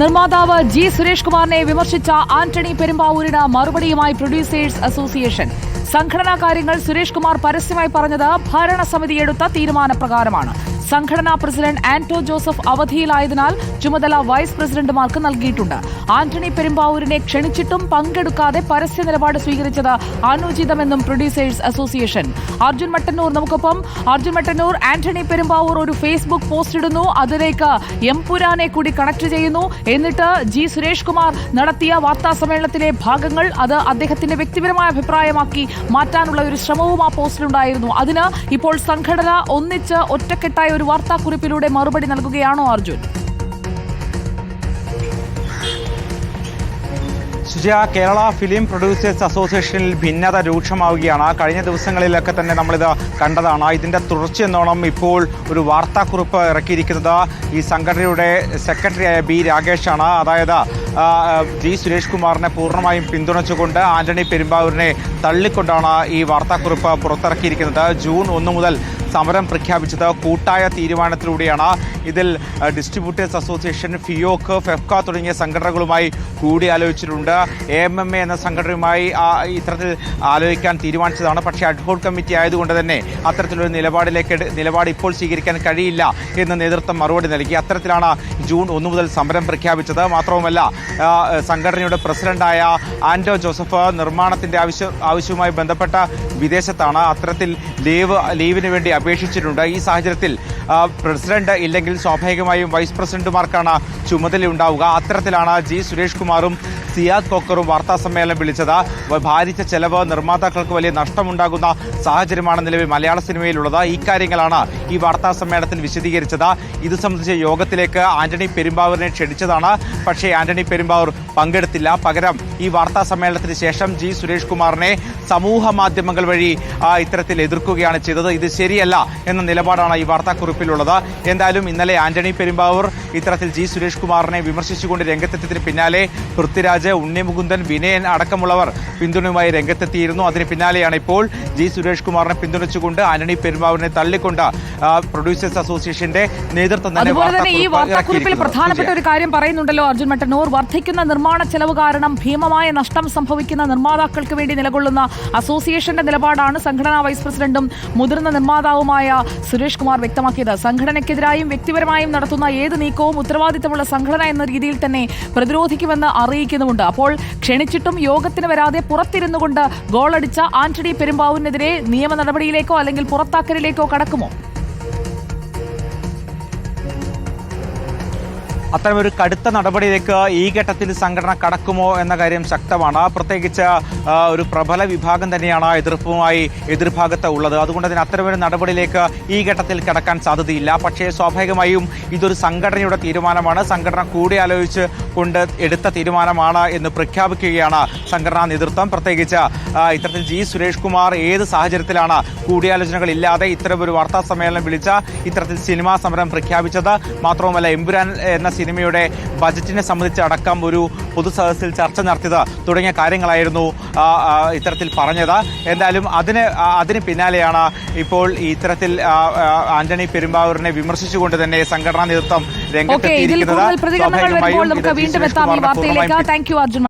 നിർമ്മാതാവ് ജി സുരേഷ് കുമാറിനെ വിമർശിച്ച ആന്റണി പെരുമ്പാവൂരിന് മറുപടിയുമായി പ്രൊഡ്യൂസേഴ്സ് അസോസിയേഷൻ. സംഘടനാ കാര്യങ്ങൾ സുരേഷ് കുമാർ പരസ്യമായി പറഞ്ഞത് ഭരണസമിതി എടുത്ത തീരുമാനപ്രകാരമാണ്. സംഘടനാ പ്രസിഡന്റ് ആന്റോ ജോസഫ് അവധിയിലായതിനാൽ ചുമതല വൈസ് പ്രസിഡന്റുമാർക്ക് നൽകിയിട്ടുണ്ട്. ആന്റണി പെരുമ്പാവൂരിനെ ക്ഷണിച്ചിട്ടും പങ്കെടുക്കാതെ പരസ്യ നിലപാട് സ്വീകരിച്ചത് അനുചിതമെന്നും പ്രൊഡ്യൂസേഴ്സ് അസോസിയേഷൻ. അർജുൻ മട്ടന്നൂർ നമുക്കൊപ്പം. അർജുൻ മട്ടന്നൂർ, ആന്റണി പെരുമ്പാവൂർ ഒരു ഫേസ്ബുക്ക് പോസ്റ്റ് ഇടുന്നു, അതിലേക്ക് എംപുരാനെ കൂടി കണക്ട് ചെയ്യുന്നു. എന്നിട്ട് ജി സുരേഷ് കുമാർ നടത്തിയ വാർത്താ സമ്മേളനത്തിലെ ഭാഗങ്ങൾ അത് അദ്ദേഹത്തിന്റെ വ്യക്തിപരമായ അഭിപ്രായമാക്കി മാറ്റാനുള്ള ഒരു ശ്രമവും ആ പോസ്റ്റിലുണ്ടായിരുന്നു. അതിന് ഇപ്പോൾ സംഘടന ഒന്നിച്ച് ഒറ്റക്കെട്ടായ ഒരു വാർത്താക്കുറിപ്പിലൂടെ മറുപടി നൽകുകയാണോ അർജുൻ? കേരള ഫിലിം പ്രൊഡ്യൂസേഴ്സ് അസോസിയേഷനിൽ ഭിന്നത രൂക്ഷമാവുകയാണ്. കഴിഞ്ഞ ദിവസങ്ങളിലൊക്കെ തന്നെ നമ്മളിത് കണ്ടതാണ്. ഇതിൻ്റെ തുടർച്ചയെന്നോണം ഇപ്പോൾ ഒരു വാർത്താക്കുറിപ്പ് ഇറക്കിയിരിക്കുന്നത് ഈ സംഘടനയുടെ സെക്രട്ടറിയായ ബി രാകേഷാണ്. അതായത് ജി സുരേഷ് കുമാറിനെ പൂർണ്ണമായും പിന്തുണച്ചുകൊണ്ട് ആന്റണി പെരുമ്പാവൂരിനെ തള്ളിക്കൊണ്ടാണ് ഈ വാർത്താക്കുറിപ്പ് പുറത്തിറക്കിയിരിക്കുന്നത്. ജൂൺ 1 മുതൽ സമരം പ്രഖ്യാപിച്ചത് കൂട്ടായ തീരുമാനത്തിലൂടെയാണ്. ഇതിൽ ഡിസ്ട്രിബ്യൂട്ടേഴ്സ് അസോസിയേഷൻ, ഫിയോക്ക്, ഫെഫ്ക തുടങ്ങിയ സംഘടനകളുമായി കൂടിയാലോചിച്ചിട്ടുണ്ട്. AMMA എന്ന സംഘടനയുമായി ഇത്തരത്തിൽ ആലോചിക്കാൻ തീരുമാനിച്ചതാണ്. പക്ഷേ അഡ്ഹോക് കമ്മിറ്റി ആയതുകൊണ്ട് തന്നെ അത്തരത്തിലൊരു നിലപാട് ഇപ്പോൾ സ്വീകരിക്കാൻ കഴിയില്ല എന്ന് നേതൃത്വം മറുപടി നൽകി. അത്തരത്തിലാണ് ജൂൺ 1 മുതൽ സമരം പ്രഖ്യാപിച്ചത്. മാത്രവുമല്ല, സംഘടനയുടെ പ്രസിഡന്റായ ആന്റോ ജോസഫ് നിർമ്മാണത്തിന്റെ ആവശ്യവുമായി ബന്ധപ്പെട്ട വിദേശത്താണ്. അത്തരത്തിൽ ലീവിന് വേണ്ടി അപേക്ഷിച്ചിട്ടുണ്ട്. ഈ സാഹചര്യത്തിൽ പ്രസിഡന്റ് ഇല്ലെങ്കിൽ സ്വാഭാവികമായും വൈസ് പ്രസിഡന്റുമാർക്കാണ് ചുമതലയുണ്ടാവുക. അത്തരത്തിലാണ് ജി സുരേഷ് കുമാറും സിയാദ് കോക്കറും വാർത്താ സമ്മേളനം വിളിച്ചത്. ഭാരിച്ച ചെലവ്, നിർമ്മാതാക്കൾക്ക് വലിയ നഷ്ടമുണ്ടാകുന്ന സാഹചര്യമാണ് നിലവിൽ മലയാള സിനിമയിലുള്ളത്. ഇക്കാര്യങ്ങളാണ് ഈ വാർത്താ സമ്മേളനത്തിൽ വിശദീകരിച്ചത്. ഇത് സംബന്ധിച്ച യോഗത്തിലേക്ക് ആന്റണി പെരുമ്പാവൂരിനെ ക്ഷണിച്ചതാണ്. പക്ഷേ ആന്റണി പെരുമ്പാവൂർ പങ്കെടുത്തില്ല. പകരം ഈ വാർത്താ സമ്മേളനത്തിന് ശേഷം ജി സുരേഷ് കുമാറിനെ സമൂഹ മാധ്യമങ്ങൾ വഴി ഇത്തരത്തിൽ എതിർക്കുകയാണ് ചെയ്തത്. ഇത് ശരിയല്ല എന്ന നിലപാടാണ് ഈ വാർത്താക്കുറിപ്പിലുള്ളത്. എന്തായാലും ഇന്നലെ ആന്റണി പെരുമ്പാവൂർ ഇത്തരത്തിൽ ജി സുരേഷ് കുമാറിനെ വിമർശിച്ചുകൊണ്ട് രംഗത്തെത്തിയതിന് പിന്നാലെ പൃഥ്വിരാജ്, ഉണ്ണിമുകുന്ദൻ, വിനയൻ അടക്കമുള്ളവർ പിന്തുണയുമായി രംഗത്തെത്തിയിരുന്നു. അതിന് പിന്നാലെയാണ് ഇപ്പോൾ ജി സുരേഷ് കുമാറിനെ പിന്തുണച്ചുകൊണ്ട് ആന്റണി പെരുമ്പാവൂരിനെ തള്ളിക്കൊണ്ട് പ്രൊഡ്യൂസേഴ്സ് അസോസിയേഷന്റെ നേതൃത്വം തന്നെ ഈ വാർത്താക്കുറിപ്പിൽ പ്രധാനപ്പെട്ട ഒരു കാര്യം പറയുന്നുണ്ടല്ലോ അർജുൻ മട്ടന്നൂർ. വർദ്ധിക്കുന്ന നിർമ്മാണ ചെലവ് കാരണം ഭീമമായ നഷ്ടം സംഭവിക്കുന്ന നിർമ്മാതാക്കൾക്ക് വേണ്ടി നിലകൊള്ളുന്ന അസോസിയേഷന്റെ നിലപാടാണ് സംഘടനാ വൈസ് പ്രസിഡന്റും മുതിർന്ന നിർമ്മാതാവുമായ സുരേഷ് കുമാർ വ്യക്തമാക്കിയത്. സംഘടനയ്ക്കെതിരായും വ്യക്തിപരമായും നടത്തുന്ന ഏത് നീക്കവും ഉത്തരവാദിത്തമുള്ള സംഘടന എന്ന രീതിയിൽ തന്നെ പ്രതിരോധിക്കുമെന്ന് അറിയിക്കുന്നുമുണ്ട്. അപ്പോൾ ക്ഷണിച്ചിട്ടും യോഗത്തിന് വരാതെ പുറത്തിരുന്നു കൊണ്ട് ഗോളടിച്ച ആന്റണി പെരുമ്പാവൂരിനെതിരെ നിയമ നടപടിയിലേക്കോ അല്ലെങ്കിൽ പുറത്താക്കലിലേക്കോ കടക്കുമോ? അത്തരമൊരു കടുത്ത നടപടിയിലേക്ക് ഈ ഘട്ടത്തിൽ സംഘടന കടക്കുമോ എന്ന കാര്യം ശക്തമാണ്. പ്രത്യേകിച്ച് ഒരു പ്രബല വിഭാഗം തന്നെയാണ് എതിർഭാഗത്ത് ഉള്ളത്. അതുകൊണ്ട് തന്നെ അത്തരമൊരു നടപടിയിലേക്ക് ഈ ഘട്ടത്തിൽ കടക്കാൻ സാധ്യതയില്ല. പക്ഷേ സ്വാഭാവികമായും ഇതൊരു സംഘടനയുടെ തീരുമാനമാണ്. സംഘടന കൂടിയാലോചിച്ച് കൊണ്ട് എടുത്ത തീരുമാനമാണ് എന്ന് പ്രഖ്യാപിക്കുകയാണ് സംഘടനാ നേതൃത്വം. പ്രത്യേകിച്ച് ഇത്തരത്തിൽ ജി സുരേഷ് കുമാർ ഏത് സാഹചര്യത്തിലാണ് കൂടിയാലോചനകൾ ഇല്ലാതെ ഇത്തരമൊരു വാർത്താ സമ്മേളനം വിളിച്ച ഇത്തരത്തിൽ സിനിമാ സമരം പ്രഖ്യാപിച്ചത്. മാത്രവുമല്ല, എമ്പുരാൻ എന്ന സിനിമയുടെ ബജറ്റിനെ സംബന്ധിച്ച് അടക്കം ഒരു പൊതുസദസ്സിൽ ചർച്ച നടത്തിയത് തുടങ്ങിയ കാര്യങ്ങളായിരുന്നു ഇത്തരത്തിൽ പറഞ്ഞത്. എന്തായാലും അതിന് പിന്നാലെയാണ് ഇപ്പോൾ ഇത്തരത്തിൽ ആന്റണി പെരുമ്പാവൂരിനെ വിമർശിച്ചുകൊണ്ട് തന്നെ സംഘടനാ നേതൃത്വം രംഗത്തെത്തിയിരിക്കുന്നത്. വീണ്ടും എത്താം ഈ വാർത്തയിലേക്ക്. Thank you Arjun.